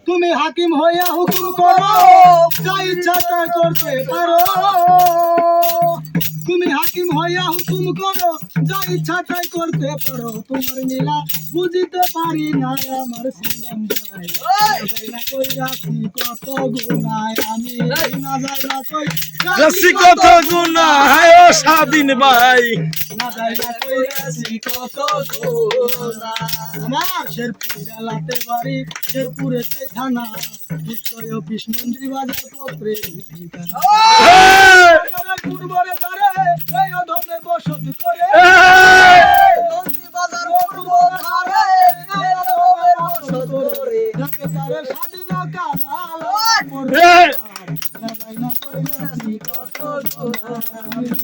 তুমি হাকিম হইয়া হুকুম করো, যা ইচ্ছা তাই করতে পারো। তুমি হাকিম হইয়া হুকুম করো, যা ইচ্ছা তাই করতে পারো। তোমার নীলা বুঝিতে পারি না, আমার সিয়াম ভাই। না কইরাছি কত গুনাহ আমি, না যাই না রাশি কত গুণা হায় ও স্বাধীন ভাই। না যাই না কইরাছি কত গুনাহ। আমার শেরপুর জেলাতে বাড়ি, শেরপুরে থানা, উচ্চয় অফিস মন্ত্রী বাজার পত্রে পূর্বরে ধরে এই অধমে বসত করে। মন্ত্রী বাজার পূর্ব ধারে এই অধমে বসত করে। যাকে তারে স্বাধীন কামাল করবে, না যাই না কইরাছি কত গুনাহ।